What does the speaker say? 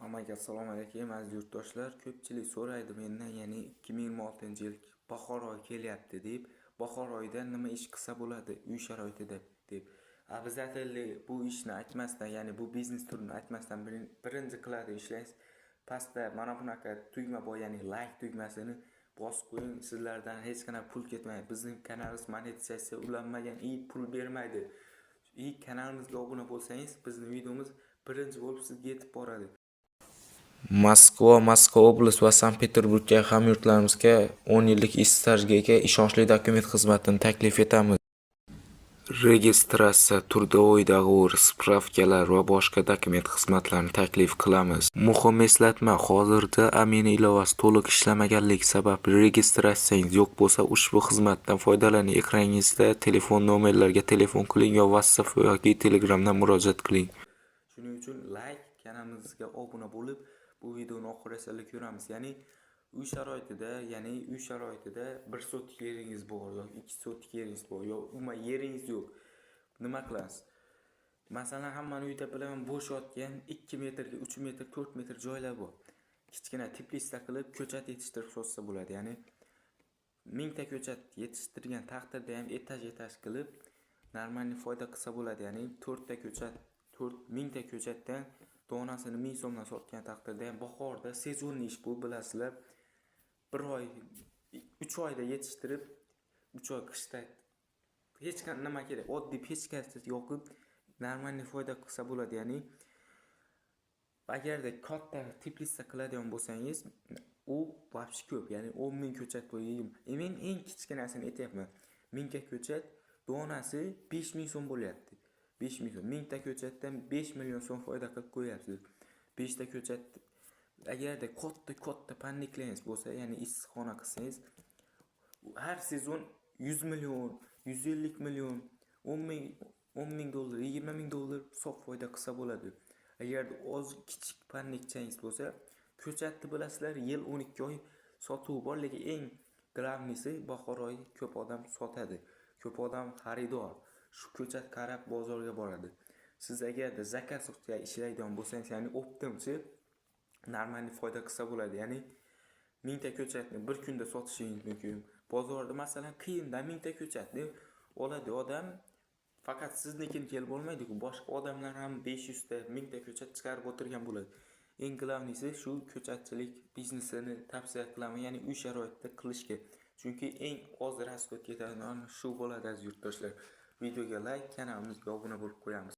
Hammaga assalomu alaykum aziz yurtdoshlar. Ko'pchilik so'raydi mendan, ya'ni 2026-yil bahor oyi kelyapti deb, bahor oyida nima ish qilsa bo'ladi uy sharoitida deb. Обязательно bu ishni aytmasdan, ya'ni bu biznes turini aytmasdan birinchi qiladi ishlaysiz. Pastda mana bunaqa tugma bor, ya'ni like tugmasini bosib qo'ying. Sizlardan hech qanday pul ketmaydi. Bizning kanalimiz monetizatsiya ulanmagan, pul bermaydi. Kanalimizga obuna bo'lsangiz, bizning videomiz birinchi bo'lib sizga yetib boradi. Moskva oblast va Sankt-Peterburgga hamyurtlarimizga 10 yillik ish stajga ega ishonchli dokument xizmatini taklif etamiz. Registratsiya, turdovoy dogovor, spravkalar va boshqa dokument xizmatlarini taklif qilamiz. Muhim eslatma, hozirda Amina ilovasi to'liq ishlamaganligi sababli registratsiyangiz yo'q bo'lsa, ushbu xizmatdan foydalaning. Ekraningizda telefon nomerlariga telefon qiling yo WhatsApp yoki Telegramdan murojaat qiling. Shuning uchun like, kanalimizga obuna bo'lib, bu videoni oxirigacha ko'ramiz. Ya'ni uy sharoitida 1 sotik yeringiz bor yoki 2 sotik yeringiz bor yoki umuman yeringiz yo'q. Nima qilasiz? Masalan, hammaning uyida bilaman bo'sh yotgan 2 metrga 3 metr, 4 metr joylar bor. Kichkina teplitsa qilib ko'chat yetishtirib sotsa bo'ladi. Ya'ni 1000 ta ko'chat yetishtirgan taqdirda ham etaj qilib normalniy foyda qilsa bo'ladi. Ya'ni 4 ta ko'chat, 4000 ta ko'chatdan donasini 1000 so'mdan sotgan taqdirda ham bahorda sezonli ish bu, bilasizlar. 1 oy 3 oyda yetishtirib 3 oy qishda hech qanday nima kerak, oddiy pechkasiz yoqib normalniy foyda qilsa bo'ladi. Ya'ni agarda katta teplitsa qiladigan bo'lsangiz, u vobshe ko'p, ya'ni 10 000 ko'chat qo'ying. Men eng kichkinasini aytyapman. 1000 ta ko'chat donasi 5000 so'm bo'lyapti. 5000 so'm. 1000 ta ko'chatdan 5 million so'm foyda qilib qo'yapsiz. 5 ta ko'chat agarda katta panniklaringiz bo'lsa, ya'ni issiqxona qilsangiz, har sezon 100 million, 150 million, 10 ming dollar, 20 ming dollar sof foyda qilsa bo'ladi. Agarda kichik pannikchangiz bo'lsa, ko'chatni bilasizlar, yil 12 oy sotuvi bor, lekin eng glavnisi bahor oyi ko'p odam sotadi. Ko'p odam xaridor. Shu ko'chat qarab bozorga boradi. Siz agarda zakazga ishlaydigan bo'lsangiz, ya'ni optimchi normalniy foyda qilsa bo'ladi. Ya'ni 1000 ta ko'chatni bir kunda sotishingiz mumkin. Bozorda masalan qiyinda 1000 ta ko'chatni oladi odam, faqat siznikini kelib bo'lmaydi-ku, boshqa odamlar ham 500 ta, 1000 ta ko'chat chiqarib o'tirgan bo'ladi. Eng glavnisi shu ko'chatchilik biznesini tavsiya qilaman, ya'ni uy sharoitida qilishga. Chunki eng oz rasxod ketadigan shu bo'ladi aziz yurtdoshlar. Videoga like, kanalimizga obuna bo'lib qo'yamiz.